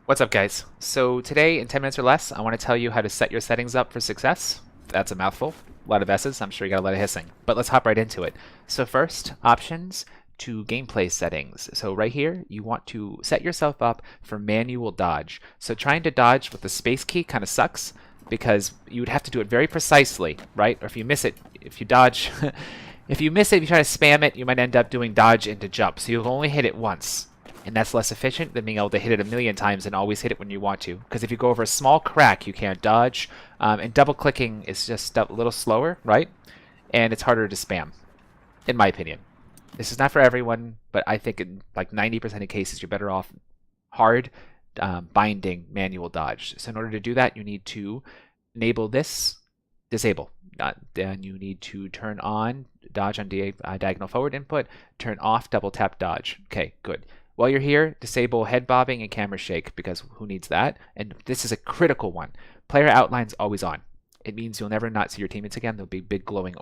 What's up, guys? So today, in 10 minutes or less, I want to tell you how to set your settings up for success. That's a mouthful. A lot of S's. I'm sure you got a lot of hissing. But let's hop right into it. So first, options to gameplay settings. So right here, you want to set yourself up for manual dodge. So trying to dodge with the space key kind of sucks because you would have to do it very precisely, right? Or if you miss it, if you dodge, if you miss it, if you try to spam it, you might end up doing dodge into jump. So you'll only hit it once. And that's less efficient than being able to hit it a million times and always hit it when you want to. Because if you go over a small crack, you can't dodge. And double clicking is just a little slower, right? And it's harder to spam, in my opinion. This is not for everyone, but I think in like 90% of cases, you're better off hard binding manual dodge. So in order to do that, you need to enable this, disable. Then you need to turn on dodge on diagonal forward input, turn off double tap dodge. Okay, good. While you're here, disable head bobbing and camera shake because who needs that? And this is a critical one. Player outlines always on. It means you'll never not see your teammates again. There'll be big glowing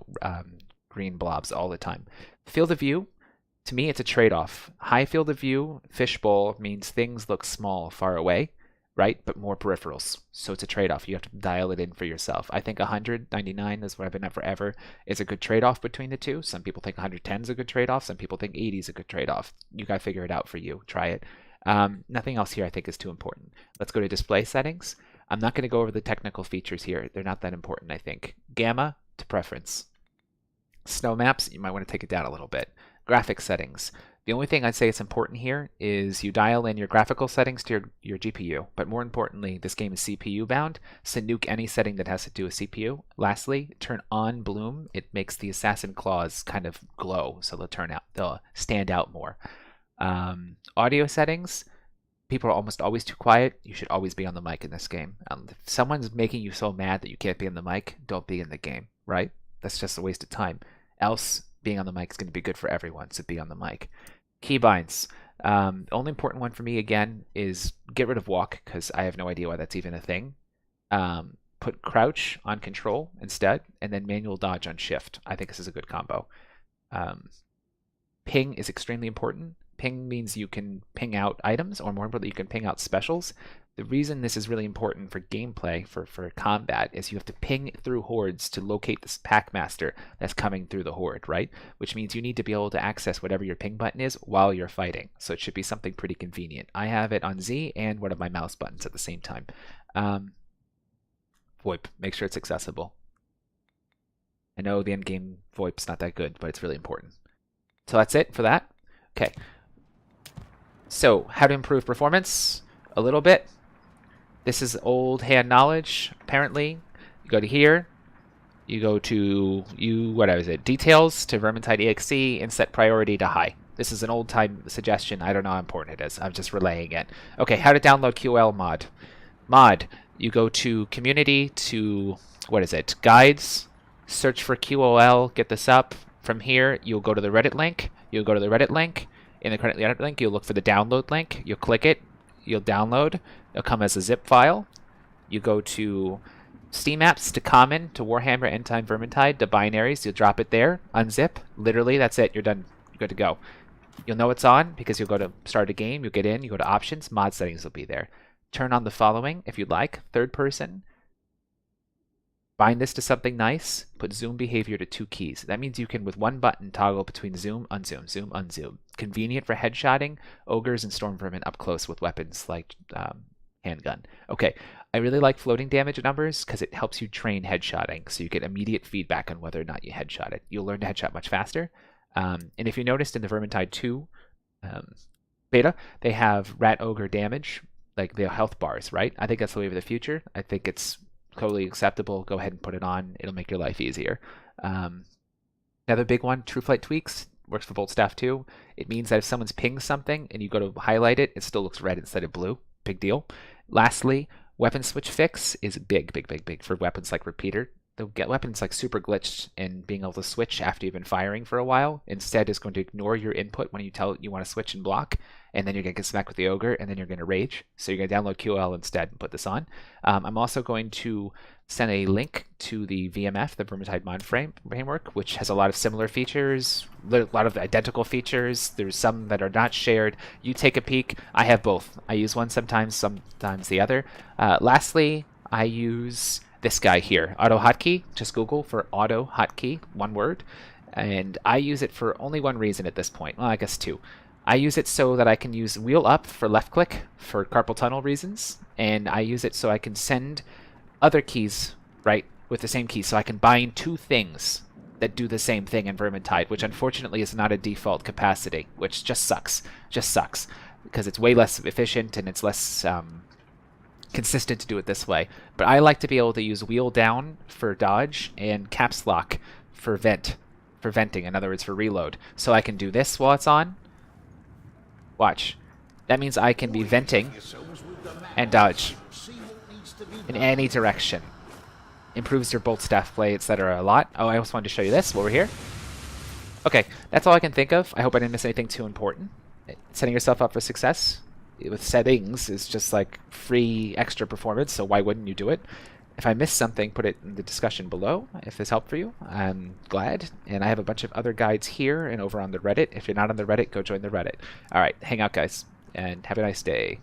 green blobs all the time. Field of view, to me, it's a trade-off. High field of view, fishbowl, means things look small far away, right? But more peripherals. So it's a trade-off. You have to dial it in for yourself. I think 199 is what I've been at forever is a good trade-off between the two. Some people think 110 is a good trade-off. Some people think 80 is a good trade-off. You got to figure it out for you. Try it. Nothing else here I think is too important. Let's go to display settings. I'm not going to go over the technical features here. They're not that important, I think. Gamma to preference. Snow maps, you might want to take it down a little bit. Graphics settings. The only thing I'd say is important here is you dial in your graphical settings to your GPU, but more importantly, this game is CPU bound, so nuke any setting that has to do with CPU. Lastly, turn on bloom. It makes the assassin claws kind of glow, so they'll stand out more. Audio settings, people are almost always too quiet. You should always be on the mic in this game. If someone's making you so mad that you can't be on the mic, don't be in the game, right? That's just a waste of time. Else, being on the mic is going to be good for everyone, so be on the mic. Keybinds. The only important one for me, again, is get rid of walk, because I have no idea why that's even a thing. Put crouch on control instead, and then manual dodge on shift. I think this is a good combo. Ping is extremely important. Ping means you can ping out items, or more importantly, you can ping out specials. The reason this is really important for gameplay, for combat, is you have to ping through hordes to locate this packmaster that's coming through the horde, right? Which means you need to be able to access whatever your ping button is while you're fighting. So it should be something pretty convenient. I have it on Z and one of my mouse buttons at the same time. VoIP, make sure it's accessible. I know the endgame VoIP's not that good, but it's really important. So that's it for that. Okay. So how to improve performance? A little bit. This is old hand knowledge, apparently. You go to here, you go to, details to Vermintide EXE and set priority to high. This is an old time suggestion. I don't know how important it is. I'm just relaying it. Okay, how to download QL mod. You go to community to, guides, search for QOL, get this up. From here, you'll go to the Reddit link. In the Reddit link, you'll look for the download link. You'll click it. You'll download. It'll come as a zip file. You go to Steam apps, to common, to Warhammer, End Time, Vermintide, to binaries. You'll drop it there, unzip. Literally, that's it. You're done. You're good to go. You'll know it's on because you'll go to start a game. You'll get in. You go to options. Mod settings will be there. Turn on the following if you'd like. Third person. Bind this to something nice. Put zoom behavior to 2 keys. That means you can, with one button, toggle between zoom, unzoom, zoom, unzoom. Convenient for headshotting ogres and storm vermin up close with weapons like handgun. Okay, I really like floating damage numbers because it helps you train headshotting, so you get immediate feedback on whether or not you headshot it. You'll learn to headshot much faster. And if you noticed in the Vermintide 2 beta, they have rat ogre damage, like the health bars, right? I think that's the way of the future. I think it's totally acceptable. Go ahead and put it on. It'll make your life easier. Another big one, True Flight tweaks, works for Bolt Staff too. It means that if someone's pinged something and you go to highlight it, it still looks red instead of blue. Big deal. Lastly, weapon switch fix is big for weapons like Repeater. They'll get weapons like super glitched and being able to switch after you've been firing for a while. Instead, it's going to ignore your input when you tell it you want to switch and block and then you're going to get smacked with the ogre, and then you're going to rage. So you're going to download QL instead and put this on. I'm also going to send a link to the VMF, the Vermintide Mod framework, which has a lot of similar features, a lot of identical features. There's some that are not shared. You take a peek. I have both. I use one sometimes the other. Lastly, I use this guy here, Autohotkey. Just Google for Autohotkey, one word. And I use it for only one reason at this point. Well, I guess two. I use it so that I can use wheel up for left click for carpal tunnel reasons, and I use it so I can send other keys, right, with the same key, so I can bind two things that do the same thing in Vermintide, which unfortunately is not a default capacity, which just sucks. Just sucks, because it's way less efficient and it's less consistent to do it this way. But I like to be able to use wheel down for dodge and caps lock for venting, in other words, for reload. So I can do this while it's on. Watch. That means I can be venting and dodge in any direction. Improves your bolt staff play, etc. a lot. Oh, I also wanted to show you this while we're here. Okay, that's all I can think of. I hope I didn't miss anything too important. Setting yourself up for success with settings is just like free extra performance, so why wouldn't you do it? If I missed something, put it in the discussion below if this helped for you. I'm glad. And I have a bunch of other guides here and over on the Reddit. If you're not on the Reddit, go join the Reddit. All right, hang out, guys, and have a nice day.